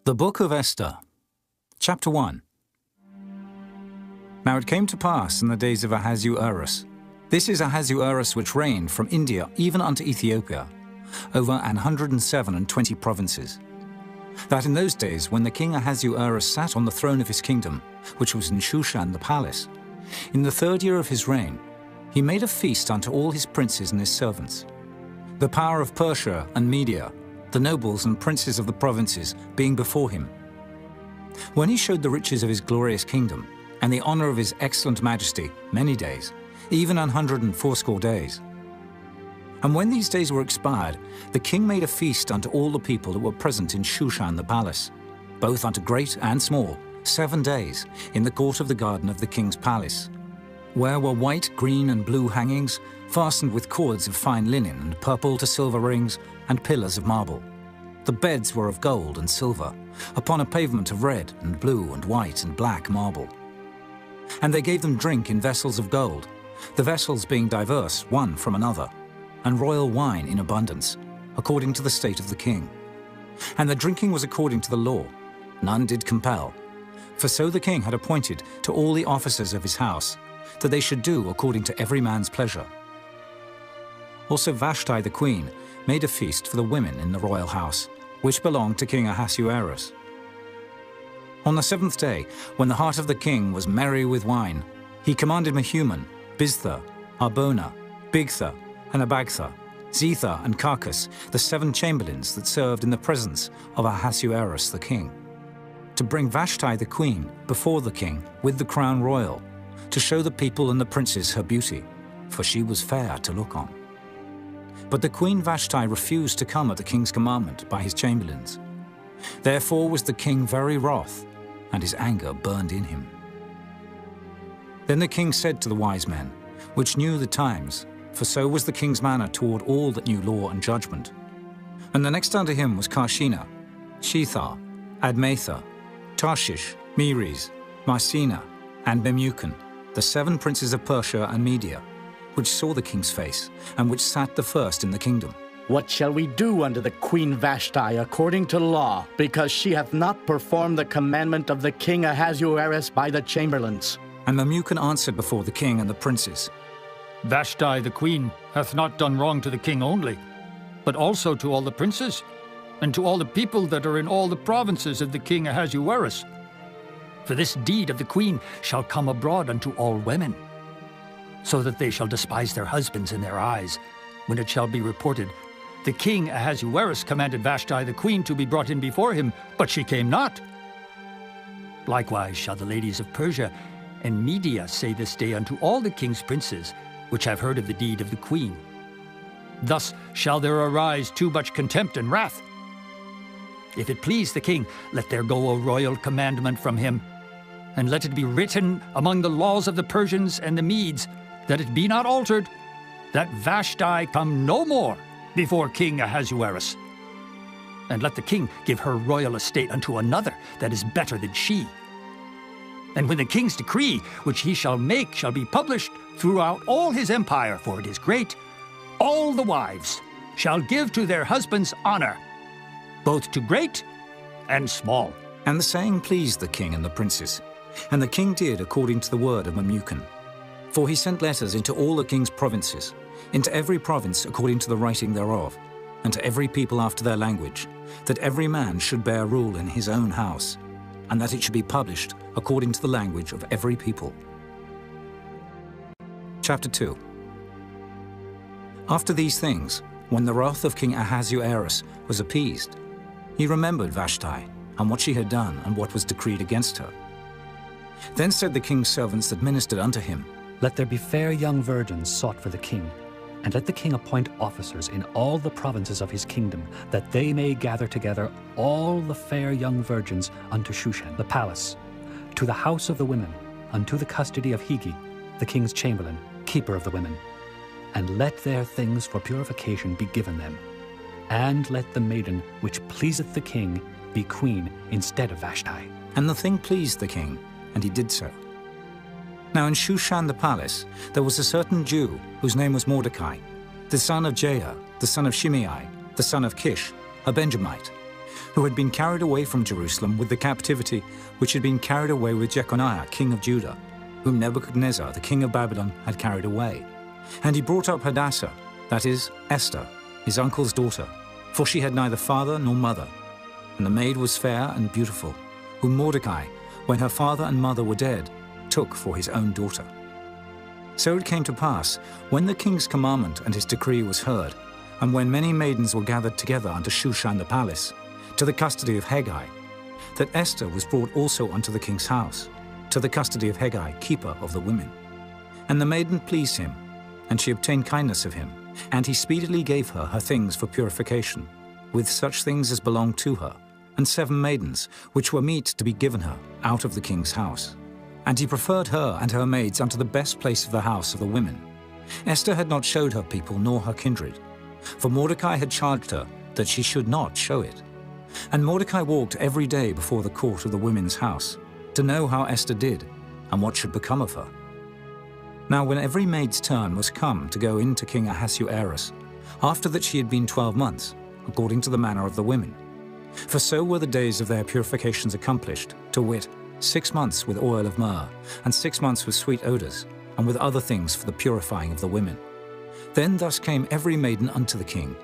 The Book of Esther, Chapter 1. Now it came to pass in the days of Ahasuerus. This is Ahasuerus which reigned from India even unto Ethiopia, over 127 provinces. That in those days, when the king Ahasuerus sat on the throne of his kingdom, which was in Shushan the palace, in the 3rd year of his reign, he made a feast unto all his princes and his servants. The power of Persia and Media, the nobles and princes of the provinces, being before him. When he showed the riches of his glorious kingdom, and the honor of his excellent majesty, many days, even 180 days. And when these days were expired, the king made a feast unto all the people that were present in Shushan the palace, both unto great and small, 7 days, in the court of the garden of the king's palace, where were white, green, and blue hangings, fastened with cords of fine linen, and purple to silver rings, and pillars of marble. The beds were of gold and silver, upon a pavement of red, and blue, and white, and black marble. And they gave them drink in vessels of gold, the vessels being diverse one from another, and royal wine in abundance, according to the state of the king. And the drinking was according to the law, none did compel. For so the king had appointed to all the officers of his house, that they should do according to every man's pleasure. Also Vashti the queen made a feast for the women in the royal house, which belonged to King Ahasuerus. On the 7th day, when the heart of the king was merry with wine, he commanded Mehuman, Biztha, Arbona, Bigtha, and Abagtha, Zetha, and Carcas, the 7 chamberlains that served in the presence of Ahasuerus the king, to bring Vashti the queen before the king with the crown royal, to show the people and the princes her beauty, for she was fair to look on. But the queen Vashti refused to come at the king's commandment by his chamberlains. Therefore was the king very wroth, and his anger burned in him. Then the king said to the wise men, which knew the times, for so was the king's manner toward all that knew law and judgment. And the next unto him was Carshena, Shethar, Admatha, Tarshish, Meres, Marsena, and Memucan, the 7 princes of Persia and Media, which saw the king's face, and which sat the first in the kingdom. What shall we do unto the queen Vashti according to law, because she hath not performed the commandment of the king Ahasuerus by the chamberlains? And Memucan answered before the king and the princes, Vashti the queen hath not done wrong to the king only, but also to all the princes, and to all the people that are in all the provinces of the king Ahasuerus. For this deed of the queen shall come abroad unto all women, so that they shall despise their husbands in their eyes, when it shall be reported, the king Ahasuerus commanded Vashti the queen to be brought in before him, but she came not. Likewise shall the ladies of Persia and Media say this day unto all the king's princes, which have heard of the deed of the queen. Thus shall there arise too much contempt and wrath. If it please the king, let there go a royal commandment from him, and let it be written among the laws of the Persians and the Medes, that it be not altered, that Vashti come no more before King Ahasuerus. And let the king give her royal estate unto another that is better than she. And when the king's decree, which he shall make, shall be published throughout all his empire, for it is great, all the wives shall give to their husbands honor, both to great and small. And the saying pleased the king and the princes, and the king did according to the word of Memucan. For he sent letters into all the king's provinces, into every province according to the writing thereof, and to every people after their language, that every man should bear rule in his own house, and that it should be published according to the language of every people. Chapter 2. After these things, when the wrath of King Ahasuerus was appeased, he remembered Vashti, and what she had done, and what was decreed against her. Then said the king's servants that ministered unto him, Let there be fair young virgins sought for the king, and let the king appoint officers in all the provinces of his kingdom, that they may gather together all the fair young virgins unto Shushan the palace, to the house of the women, unto the custody of Hegi, the king's chamberlain, keeper of the women. And let their things for purification be given them. And let the maiden which pleaseth the king be queen instead of Vashti. And the thing pleased the king, and he did so. Now in Shushan the palace there was a certain Jew, whose name was Mordecai, the son of Jair, the son of Shimei, the son of Kish, a Benjamite, who had been carried away from Jerusalem with the captivity which had been carried away with Jeconiah, king of Judah, whom Nebuchadnezzar, the king of Babylon, had carried away. And he brought up Hadassah, that is, Esther, his uncle's daughter, for she had neither father nor mother. And the maid was fair and beautiful, whom Mordecai, when her father and mother were dead, took for his own daughter. So it came to pass, when the king's commandment and his decree was heard, and when many maidens were gathered together unto Shushan the palace, to the custody of Hegai, that Esther was brought also unto the king's house, to the custody of Hegai, keeper of the women. And the maiden pleased him, and she obtained kindness of him, and he speedily gave her her things for purification, with such things as belonged to her, and 7 maidens, which were meet to be given her out of the king's house. And he preferred her and her maids unto the best place of the house of the women. Esther had not showed her people nor her kindred, for Mordecai had charged her that she should not show it. And Mordecai walked every day before the court of the women's house, to know how Esther did, and what should become of her. Now when every maid's turn was come to go in to King Ahasuerus, after that she had been 12 months, according to the manner of the women. For so were the days of their purifications accomplished, to wit, 6 months with oil of myrrh, and 6 months with sweet odours, and with other things for the purifying of the women. Then thus came every maiden unto the king.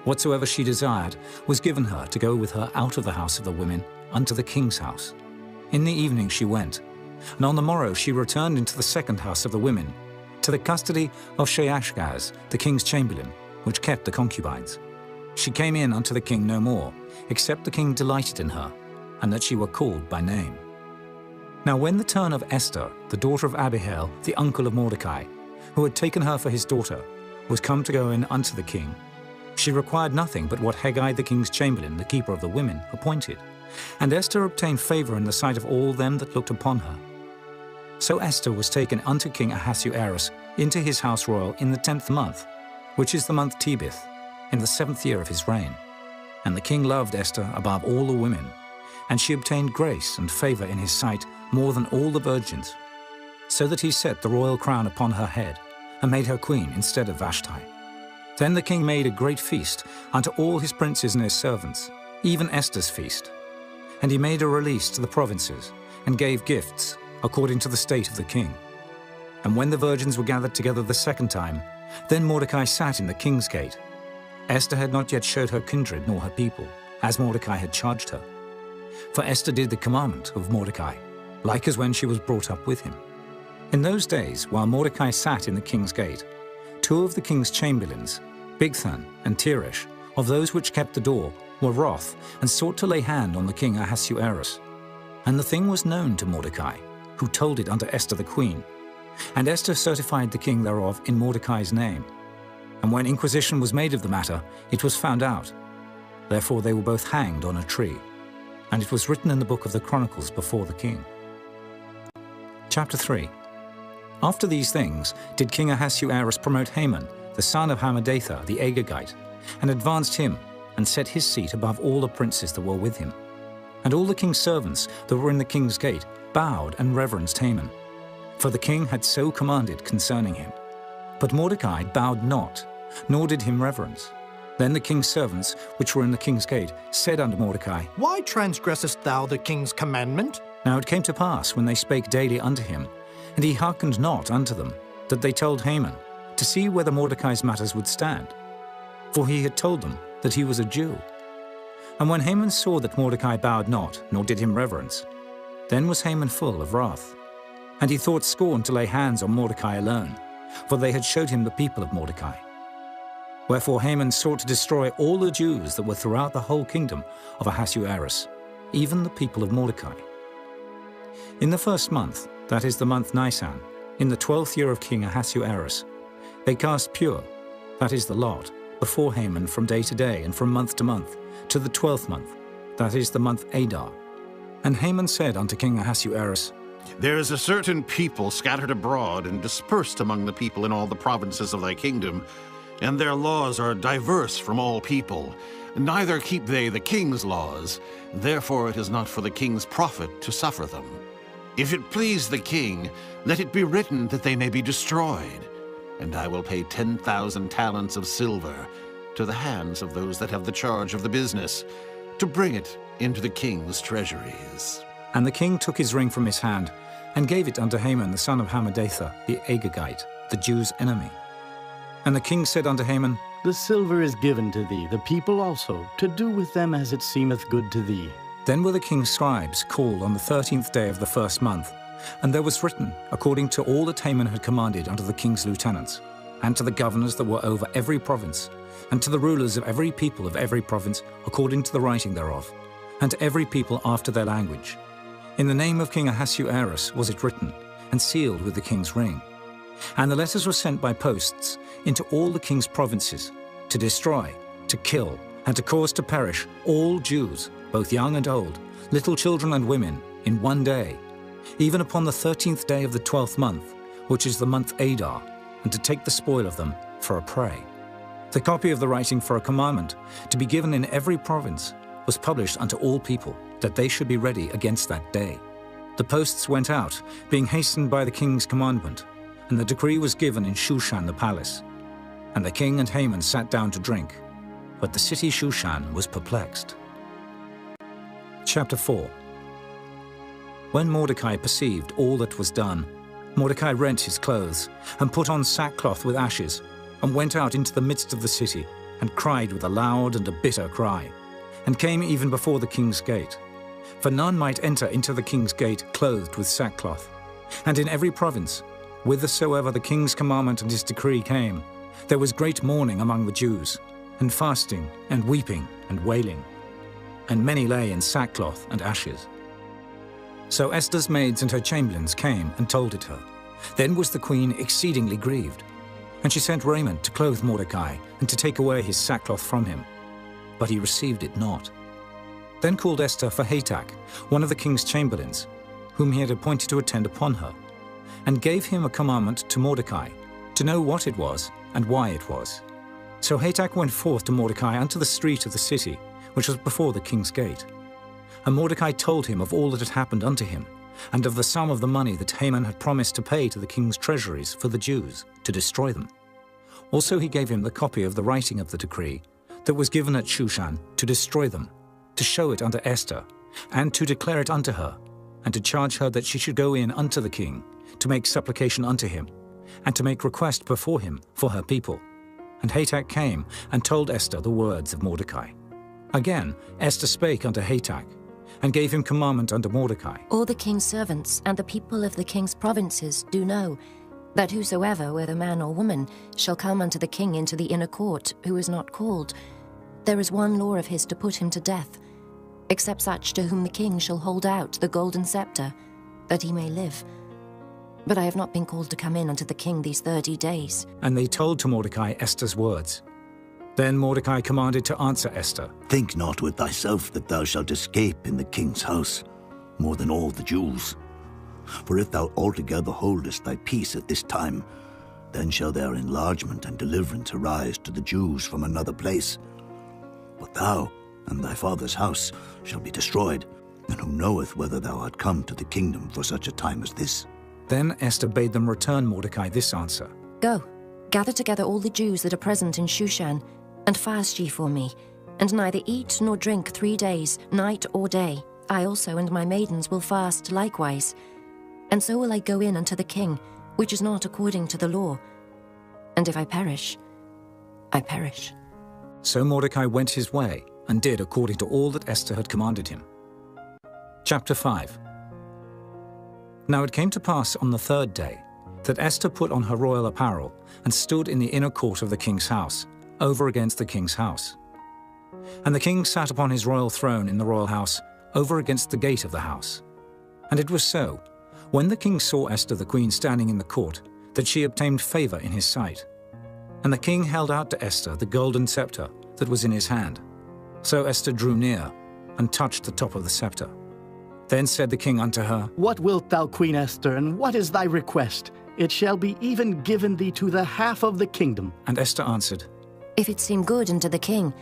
Whatsoever she desired was given her to go with her out of the house of the women unto the king's house. In the evening she went, and on the morrow she returned into the second house of the women, to the custody of Sheashgaz, the king's chamberlain, which kept the concubines. She came in unto the king no more, except the king delighted in her, and that she were called by name. Now when the turn of Esther, the daughter of Abihail, the uncle of Mordecai, who had taken her for his daughter, was come to go in unto the king, she required nothing but what Hegai the king's chamberlain, the keeper of the women, appointed. And Esther obtained favor in the sight of all them that looked upon her. So Esther was taken unto King Ahasuerus into his house royal in the 10th month, which is the month Tebeth, in the 7th year of his reign. And the king loved Esther above all the women, and she obtained grace and favor in his sight more than all the virgins, so that he set the royal crown upon her head, and made her queen instead of Vashti. Then the king made a great feast unto all his princes and his servants, even Esther's feast. And he made a release to the provinces, and gave gifts, according to the state of the king. And when the virgins were gathered together the second time, then Mordecai sat in the king's gate. Esther had not yet showed her kindred nor her people, as Mordecai had charged her. For Esther did the commandment of Mordecai, like as when she was brought up with him. In those days, while Mordecai sat in the king's gate, 2 of the king's chamberlains, Bigthan and Teresh, of those which kept the door, were wroth, and sought to lay hand on the king Ahasuerus. And the thing was known to Mordecai, who told it unto Esther the queen. And Esther certified the king thereof in Mordecai's name. And when inquisition was made of the matter, it was found out. Therefore they were both hanged on a tree. And it was written in the book of the Chronicles before the king. Chapter 3. After these things did King Ahasuerus promote Haman, the son of Hammedatha the Agagite, and advanced him, and set his seat above all the princes that were with him. And all the king's servants that were in the king's gate bowed and reverenced Haman, for the king had so commanded concerning him. But Mordecai bowed not, nor did him reverence. Then the king's servants, which were in the king's gate, said unto Mordecai, Why transgressest thou the king's commandment? Now it came to pass, when they spake daily unto him, and he hearkened not unto them, that they told Haman, to see whether Mordecai's matters would stand. For he had told them that he was a Jew. And when Haman saw that Mordecai bowed not, nor did him reverence, then was Haman full of wrath. And he thought scorn to lay hands on Mordecai alone, for they had showed him the people of Mordecai. Wherefore Haman sought to destroy all the Jews that were throughout the whole kingdom of Ahasuerus, even the people of Mordecai. In the 1st month, that is the month Nisan, in the 12th year of King Ahasuerus, they cast pure, that is the lot, before Haman from day to day and from month to month, to the 12th month, that is the month Adar. And Haman said unto King Ahasuerus, There is a certain people scattered abroad and dispersed among the people in all the provinces of thy kingdom, and their laws are diverse from all people. Neither keep they the king's laws, therefore it is not for the king's profit to suffer them. If it please the king, let it be written that they may be destroyed, and I will pay 10,000 talents of silver to the hands of those that have the charge of the business, to bring it into the king's treasuries. And the king took his ring from his hand and gave it unto Haman the son of Hammedatha, the Agagite, the Jews' enemy. And the king said unto Haman, The silver is given to thee, the people also, to do with them as it seemeth good to thee. Then were the king's scribes called on the 13th day of the first month, and there was written, according to all that Haman had commanded unto the king's lieutenants, and to the governors that were over every province, and to the rulers of every people of every province, according to the writing thereof, and to every people after their language. In the name of King Ahasuerus was it written, and sealed with the king's ring. And the letters were sent by posts into all the king's provinces, to destroy, to kill, and to cause to perish all Jews, both young and old, little children and women, in one day, even upon the 13th day of the 12th month, which is the month Adar, and to take the spoil of them for a prey. The copy of the writing for a commandment, to be given in every province, was published unto all people, that they should be ready against that day. The posts went out, being hastened by the king's commandment, and the decree was given in Shushan the palace. And the king and Haman sat down to drink, but the city Shushan was perplexed. Chapter 4. When Mordecai perceived all that was done, Mordecai rent his clothes, and put on sackcloth with ashes, and went out into the midst of the city, and cried with a loud and a bitter cry, and came even before the king's gate. For none might enter into the king's gate clothed with sackcloth. And in every province, whithersoever the king's commandment and his decree came, there was great mourning among the Jews, and fasting, and weeping, and wailing. And many lay in sackcloth and ashes. So Esther's maids and her chamberlains came and told it her. Then was the queen exceedingly grieved. And she sent raiment to clothe Mordecai, and to take away his sackcloth from him. But he received it not. Then called Esther for Hatak, one of the king's chamberlains, whom he had appointed to attend upon her, and gave him a commandment to Mordecai, to know what it was, and why it was. So Hatak went forth to Mordecai unto the street of the city, which was before the king's gate. And Mordecai told him of all that had happened unto him, and of the sum of the money that Haman had promised to pay to the king's treasuries for the Jews, to destroy them. Also he gave him the copy of the writing of the decree that was given at Shushan, to destroy them, to show it unto Esther, and to declare it unto her, and to charge her that she should go in unto the king, to make supplication unto him, and to make request before him for her people. And Hatak came and told Esther the words of Mordecai. Again Esther spake unto Hatak, and gave him commandment unto Mordecai. All the king's servants and the people of the king's provinces do know that whosoever, whether man or woman, shall come unto the king into the inner court, who is not called, there is one law of his to put him to death, except such to whom the king shall hold out the golden scepter, that he may live. But I have not been called to come in unto the king these 30 days. And they told to Mordecai Esther's words. Then Mordecai commanded to answer Esther. Think not with thyself that thou shalt escape in the king's house, more than all the Jews. For if thou altogether holdest thy peace at this time, then shall their enlargement and deliverance arise to the Jews from another place. But thou and thy father's house shall be destroyed, and who knoweth whether thou art come to the kingdom for such a time as this? Then Esther bade them return Mordecai this answer. Go, gather together all the Jews that are present in Shushan, and fast ye for me, and neither eat nor drink 3 days, night or day. I also and my maidens will fast likewise. And so will I go in unto the king, which is not according to the law. And if I perish, I perish. So Mordecai went his way, and did according to all that Esther had commanded him. Chapter 5. Now it came to pass on the 3rd day, that Esther put on her royal apparel, and stood in the inner court of the king's house, over against the king's house. And the king sat upon his royal throne in the royal house, over against the gate of the house. And it was so, when the king saw Esther the queen standing in the court, that she obtained favor in his sight. And the king held out to Esther the golden scepter that was in his hand. So Esther drew near, and touched the top of the scepter. Then said the king unto her, What wilt thou, Queen Esther, and what is thy request? It shall be even given thee to the half of the kingdom. And Esther answered, If it seem good unto the king,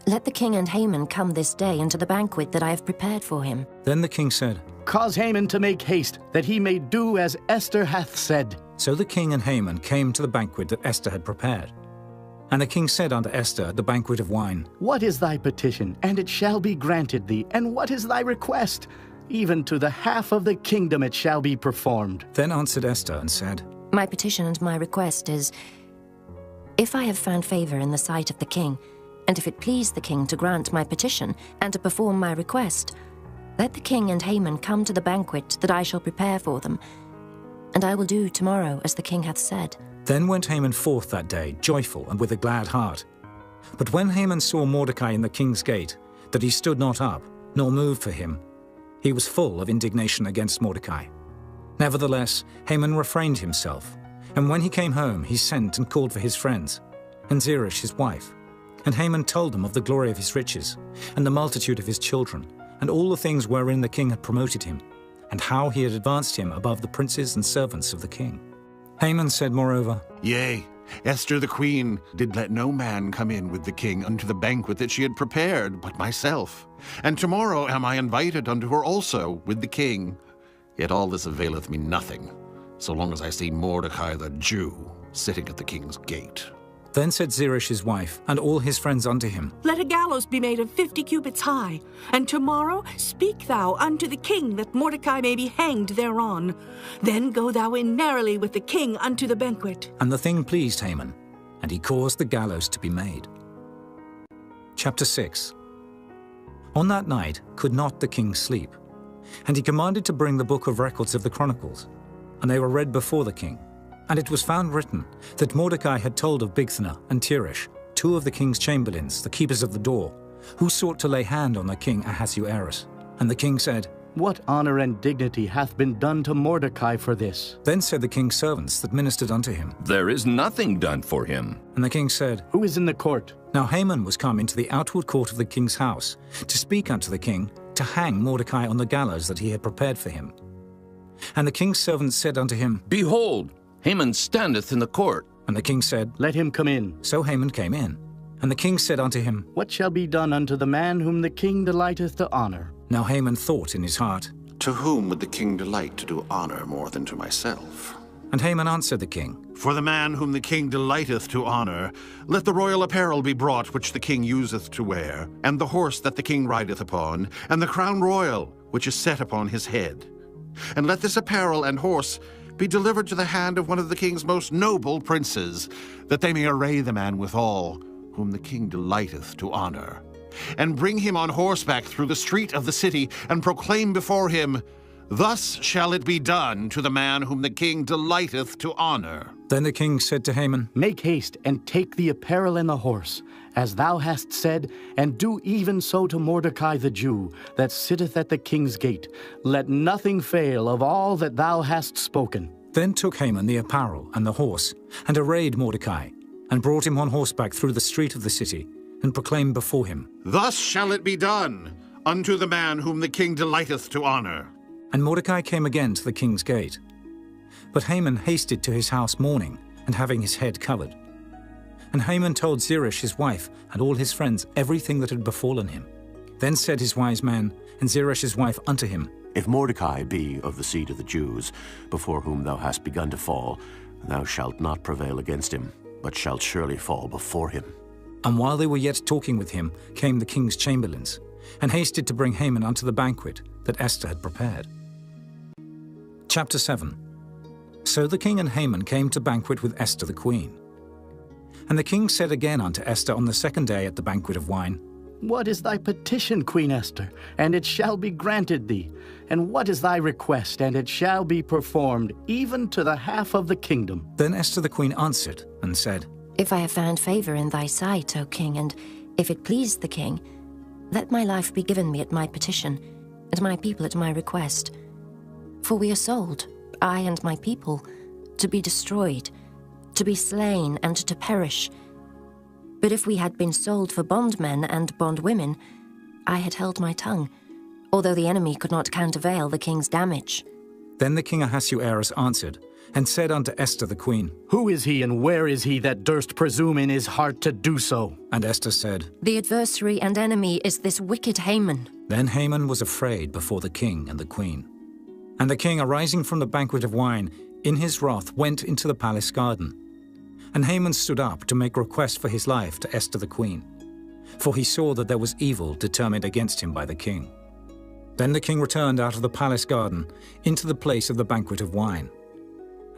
let the king and Haman come this day unto the banquet that I have prepared for him. Then the king said, Cause Haman to make haste, that he may do as Esther hath said. So the king and Haman came to the banquet that Esther had prepared. And the king said unto Esther at the banquet of wine, What is thy petition? And it shall be granted thee. And what is thy request? Even to the half of the kingdom it shall be performed. Then answered Esther and said, My petition and my request is, if I have found favor in the sight of the king, and if it please the king to grant my petition and to perform my request, let the king and Haman come to the banquet that I shall prepare for them, and I will do tomorrow as the king hath said. Then went Haman forth that day, joyful and with a glad heart. But when Haman saw Mordecai in the king's gate, that he stood not up, nor moved for him, he was full of indignation against Mordecai. Nevertheless, Haman refrained himself, and when he came home, he sent and called for his friends, and Zeresh his wife. And Haman told them of the glory of his riches, and the multitude of his children, and all the things wherein the king had promoted him, and how he had advanced him above the princes and servants of the king. Haman said moreover, Yea, Esther the queen did let no man come in with the king unto the banquet that she had prepared, but myself. And tomorrow am I invited unto her also with the king. Yet all this availeth me nothing, so long as I see Mordecai the Jew sitting at the king's gate. Then said Zeresh his wife, and all his friends unto him, Let a gallows be made of 50 cubits high, and tomorrow speak thou unto the king that Mordecai may be hanged thereon. Then go thou in narrowly with the king unto the banquet. And the thing pleased Haman, and he caused the gallows to be made. Chapter 6. On that night could not the king sleep, and he commanded to bring the book of records of the Chronicles, and they were read before the king. And it was found written that Mordecai had told of Bigthana and Teresh, two of the king's chamberlains, the keepers of the door, who sought to lay hand on the king Ahasuerus. And the king said, What honor and dignity hath been done to Mordecai for this? Then said the king's servants that ministered unto him, There is nothing done for him. And the king said, Who is in the court? Now Haman was come into the outward court of the king's house, to speak unto the king, to hang Mordecai on the gallows that he had prepared for him. And the king's servants said unto him, Behold, Haman standeth in the court. And the king said, Let him come in. So Haman came in. And the king said unto him, What shall be done unto the man whom the king delighteth to honor? Now Haman thought in his heart, To whom would the king delight to do honor more than to myself? And Haman answered the king, For the man whom the king delighteth to honor, let the royal apparel be brought which the king useth to wear, and the horse that the king rideth upon, and the crown royal which is set upon his head. And let this apparel and horse be delivered to the hand of one of the king's most noble princes, that they may array the man withal, whom the king delighteth to honor, and bring him on horseback through the street of the city, and proclaim before him, Thus shall it be done to the man whom the king delighteth to honor. Then the king said to Haman, Make haste, and take the apparel and the horse, as thou hast said, and do even so to Mordecai the Jew, that sitteth at the king's gate. Let nothing fail of all that thou hast spoken. Then took Haman the apparel and the horse, and arrayed Mordecai, and brought him on horseback through the street of the city, and proclaimed before him, Thus shall it be done unto the man whom the king delighteth to honor. And Mordecai came again to the king's gate. But Haman hasted to his house mourning, and having his head covered. And Haman told Zeresh his wife and all his friends everything that had befallen him. Then said his wise man and Zeresh his wife unto him, If Mordecai be of the seed of the Jews, before whom thou hast begun to fall, thou shalt not prevail against him, but shalt surely fall before him. And while they were yet talking with him, came the king's chamberlains, and hasted to bring Haman unto the banquet that Esther had prepared. Chapter 7. So the king and Haman came to banquet with Esther the queen. And the king said again unto Esther on the second day at the banquet of wine, What is thy petition, Queen Esther? And it shall be granted thee. And what is thy request? And it shall be performed, even to the half of the kingdom. Then Esther the queen answered and said, If I have found favor in thy sight, O king, and if it please the king, let my life be given me at my petition, and my people at my request. For we are sold, I and my people, to be destroyed, to be slain, and to perish. But if we had been sold for bondmen and bondwomen, I had held my tongue, although the enemy could not countervail the king's damage. Then the king Ahasuerus answered, and said unto Esther the queen, Who is he, and where is he that durst presume in his heart to do so? And Esther said, The adversary and enemy is this wicked Haman. Then Haman was afraid before the king and the queen. And the king, arising from the banquet of wine, in his wrath went into the palace garden. And Haman stood up to make request for his life to Esther the queen, for he saw that there was evil determined against him by the king. Then the king returned out of the palace garden into the place of the banquet of wine.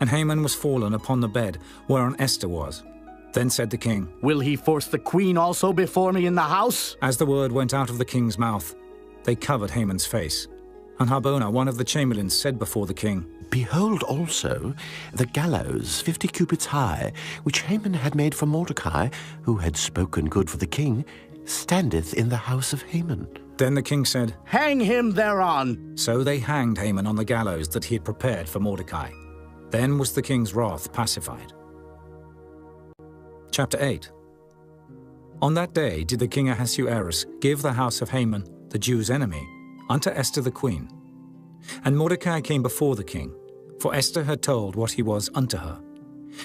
And Haman was fallen upon the bed whereon Esther was. Then said the king, Will he force the queen also before me in the house? As the word went out of the king's mouth, they covered Haman's face. And Harbona, one of the chamberlains, said before the king, Behold also the gallows 50 cubits high, which Haman had made for Mordecai, who had spoken good for the king, standeth in the house of Haman. Then the king said, Hang him thereon. So they hanged Haman on the gallows that he had prepared for Mordecai. Then was the king's wrath pacified. Chapter 8. On that day did the king Ahasuerus give the house of Haman, the Jews' enemy, unto Esther the queen. And Mordecai came before the king, for Esther had told what he was unto her.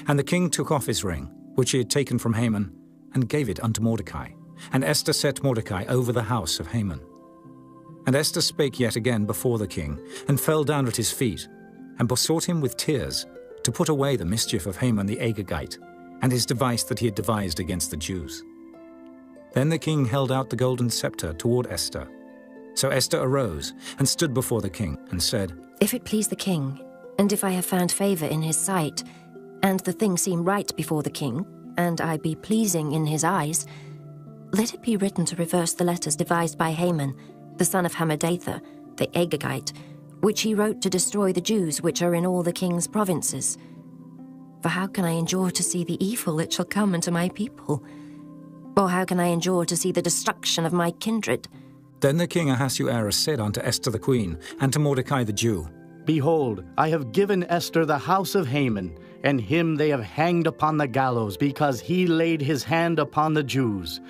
And the king took off his ring, which he had taken from Haman, and gave it unto Mordecai. And Esther set Mordecai over the house of Haman. And Esther spake yet again before the king, and fell down at his feet, and besought him with tears to put away the mischief of Haman the Agagite, and his device that he had devised against the Jews. Then the king held out the golden scepter toward Esther. So Esther arose and stood before the king, and said, If it please the king, and if I have found favor in his sight, and the thing seem right before the king, and I be pleasing in his eyes, let it be written to reverse the letters devised by Haman, the son of Hammedatha, the Agagite, which he wrote to destroy the Jews which are in all the king's provinces. For how can I endure to see the evil that shall come unto my people? Or how can I endure to see the destruction of my kindred? Then the king Ahasuerus said unto Esther the queen, and to Mordecai the Jew, Behold, I have given Esther the house of Haman, and him they have hanged upon the gallows, because he laid his hand upon the Jews.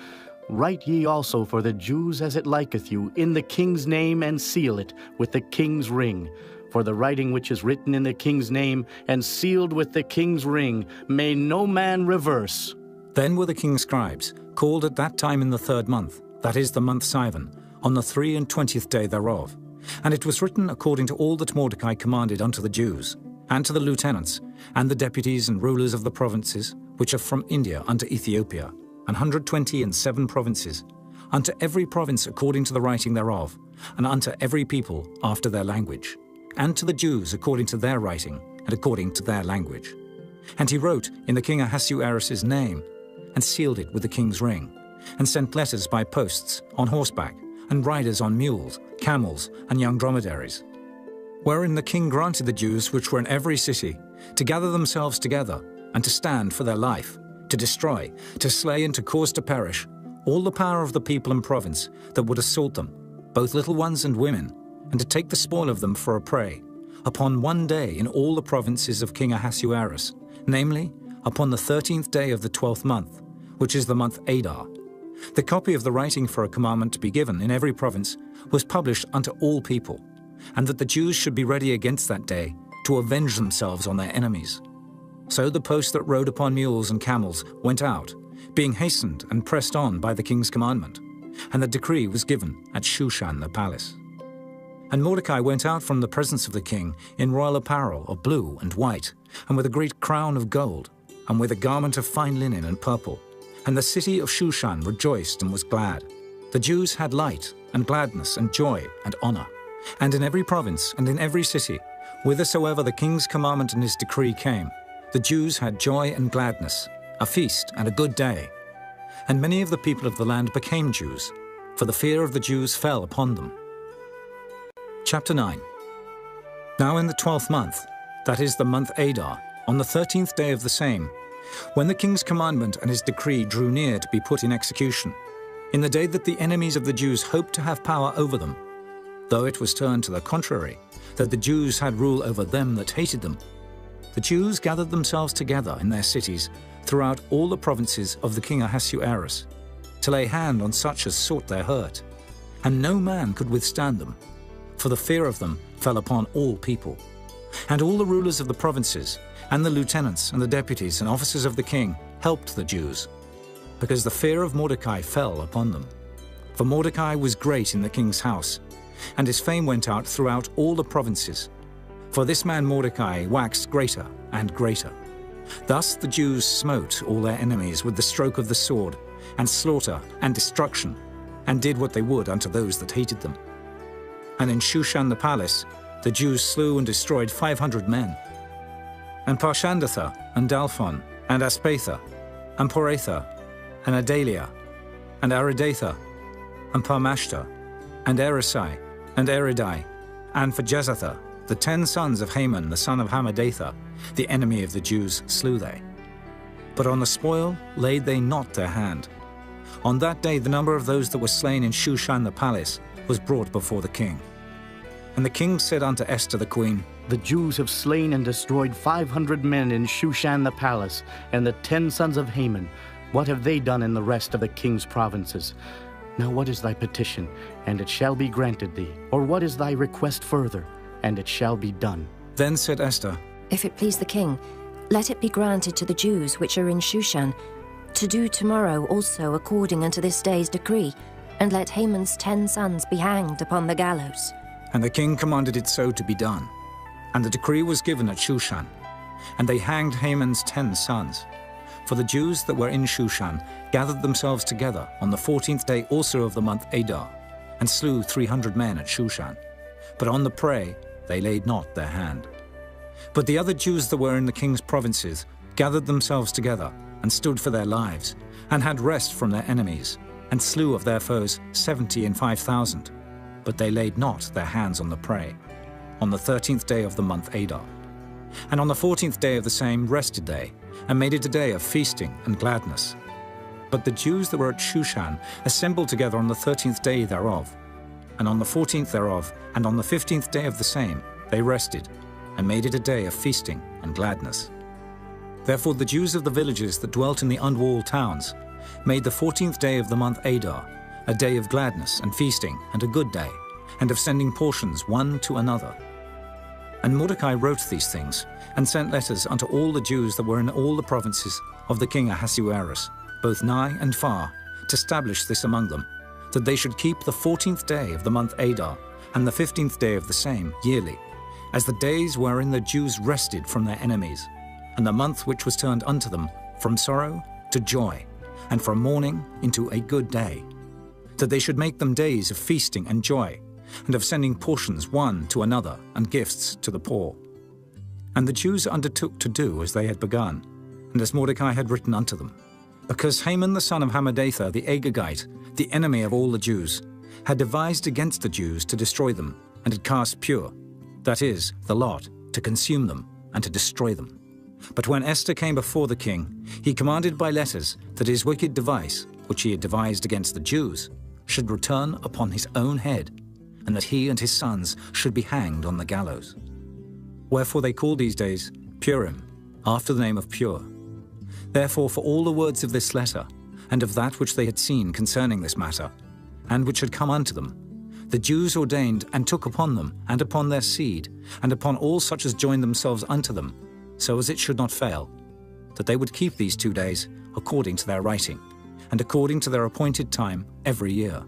Write ye also for the Jews as it liketh you, in the king's name, and seal it with the king's ring. For the writing which is written in the king's name, and sealed with the king's ring, may no man reverse. Then were the king's scribes called at that time in the 3rd month, that is the month Sivan, on the 23 day thereof. And it was written according to all that Mordecai commanded unto the Jews, and to the lieutenants, and the deputies and rulers of the provinces, which are from India unto Ethiopia, 127 provinces, unto every province according to the writing thereof, and unto every people after their language, and to the Jews according to their writing, and according to their language. And he wrote in the king Ahasuerus' name, and sealed it with the king's ring, and sent letters by posts, on horseback, and riders on mules, camels, and young dromedaries. Wherein the king granted the Jews which were in every city to gather themselves together, and to stand for their life, to destroy, to slay, and to cause to perish all the power of the people and province that would assault them, both little ones and women, and to take the spoil of them for a prey, upon one day in all the provinces of King Ahasuerus, namely, upon the 13th day of the 12th month, which is the month Adar. The copy of the writing for a commandment to be given in every province was published unto all people, and that the Jews should be ready against that day to avenge themselves on their enemies. So the posts that rode upon mules and camels went out, being hastened and pressed on by the king's commandment, and the decree was given at Shushan the palace. And Mordecai went out from the presence of the king in royal apparel of blue and white, and with a great crown of gold, and with a garment of fine linen and purple. And the city of Shushan rejoiced and was glad. The Jews had light and gladness and joy and honor. And in every province and in every city, whithersoever the king's commandment and his decree came, the Jews had joy and gladness, a feast and a good day. And many of the people of the land became Jews, for the fear of the Jews fell upon them. Chapter 9. Now in the 12th month, that is the month Adar, on the 13th day of the same, when the king's commandment and his decree drew near to be put in execution, in the day that the enemies of the Jews hoped to have power over them, though it was turned to the contrary, that the Jews had rule over them that hated them, the Jews gathered themselves together in their cities throughout all the provinces of the king Ahasuerus, to lay hand on such as sought their hurt, and no man could withstand them, for the fear of them fell upon all people. And all the rulers of the provinces, and the lieutenants and the deputies and officers of the king helped the Jews, because the fear of Mordecai fell upon them. For Mordecai was great in the king's house, and his fame went out throughout all the provinces. For this man Mordecai waxed greater and greater. Thus the Jews smote all their enemies with the stroke of the sword, and slaughter and destruction, and did what they would unto those that hated them. And in Shushan the palace the Jews slew and destroyed 500 men. And Parshandatha, and Dalphon, and Aspatha, and Poratha, and Adalia, and Aridatha, and Parmashta, and Erisai, and Eridai, and for Jezatha, the 10 sons of Haman the son of Hammedatha, the enemy of the Jews, slew they. But on the spoil laid they not their hand. On that day the number of those that were slain in Shushan the palace was brought before the king. And the king said unto Esther the queen, The Jews have slain and destroyed 500 men in Shushan the palace, and the 10 sons of Haman. What have they done in the rest of the king's provinces? Now what is thy petition, and it shall be granted thee? Or what is thy request further, and it shall be done? Then said Esther, If it please the king, let it be granted to the Jews which are in Shushan, to do tomorrow also according unto this day's decree, and let Haman's 10 sons be hanged upon the gallows. And the king commanded it so to be done. And the decree was given at Shushan. And they hanged Haman's 10 sons. For the Jews that were in Shushan gathered themselves together on the 14th day also of the month Adar, and slew 300 men at Shushan. But on the prey they laid not their hand. But the other Jews that were in the king's provinces gathered themselves together, and stood for their lives, and had rest from their enemies, and slew of their foes 70 in 5,000. But they laid not their hands on the prey, on the 13th day of the month Adar. And on the 14th day of the same rested they, and made it a day of feasting and gladness. But the Jews that were at Shushan assembled together on the 13th day thereof. And on the 14th thereof, and on the 15th day of the same, they rested, and made it a day of feasting and gladness. Therefore the Jews of the villages that dwelt in the unwalled towns made the 14th day of the month Adar a day of gladness and feasting and a good day, and of sending portions one to another. And Mordecai wrote these things, and sent letters unto all the Jews that were in all the provinces of the king Ahasuerus, both nigh and far, to establish this among them, that they should keep the 14th day of the month Adar, and the 15th day of the same, yearly, as the days wherein the Jews rested from their enemies, and the month which was turned unto them from sorrow to joy, and from mourning into a good day, that they should make them days of feasting and joy, and of sending portions one to another, and gifts to the poor. And the Jews undertook to do as they had begun, and as Mordecai had written unto them, because Haman the son of Hammedatha the Agagite, the enemy of all the Jews, had devised against the Jews to destroy them, and had cast pure, that is, the lot, to consume them, and to destroy them. But when Esther came before the king, he commanded by letters that his wicked device, which he had devised against the Jews, should return upon his own head, and that he and his sons should be hanged on the gallows. Wherefore they called these days Purim, after the name of Pur. Therefore for all the words of this letter, and of that which they had seen concerning this matter, and which had come unto them, the Jews ordained and took upon them, and upon their seed, and upon all such as joined themselves unto them, so as it should not fail, that they would keep these 2 days according to their writing, and according to their appointed time every year,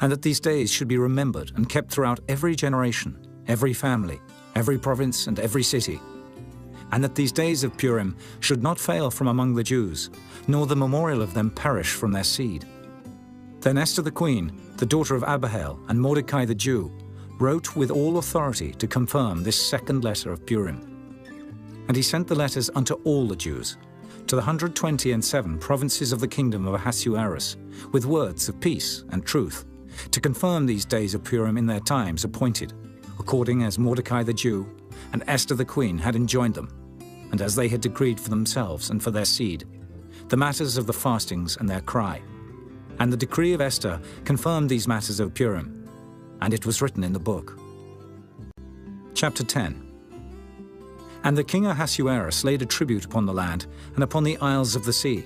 and that these days should be remembered and kept throughout every generation, every family, every province, and every city, and that these days of Purim should not fail from among the Jews, nor the memorial of them perish from their seed. Then Esther the queen, the daughter of Abihail, and Mordecai the Jew, wrote with all authority to confirm this second letter of Purim. And he sent the letters unto all the Jews, to the 127 provinces of the kingdom of Ahasuerus, with words of peace and truth, to confirm these days of Purim in their times appointed, according as Mordecai the Jew and Esther the queen had enjoined them, and as they had decreed for themselves and for their seed, the matters of the fastings and their cry. And the decree of Esther confirmed these matters of Purim, and it was written in the book. Chapter 10. And the king Ahasuerus laid a tribute upon the land and upon the isles of the sea,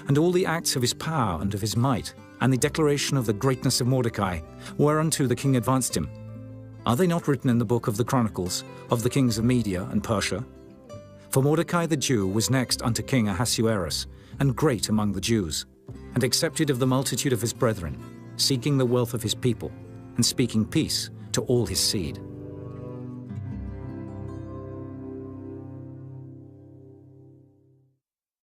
and all the acts of his power and of his might, and the declaration of the greatness of Mordecai, whereunto the king advanced him. Are they not written in the book of the Chronicles of the kings of Media and Persia? For Mordecai the Jew was next unto King Ahasuerus, and great among the Jews, and accepted of the multitude of his brethren, seeking the wealth of his people, and speaking peace to all his seed.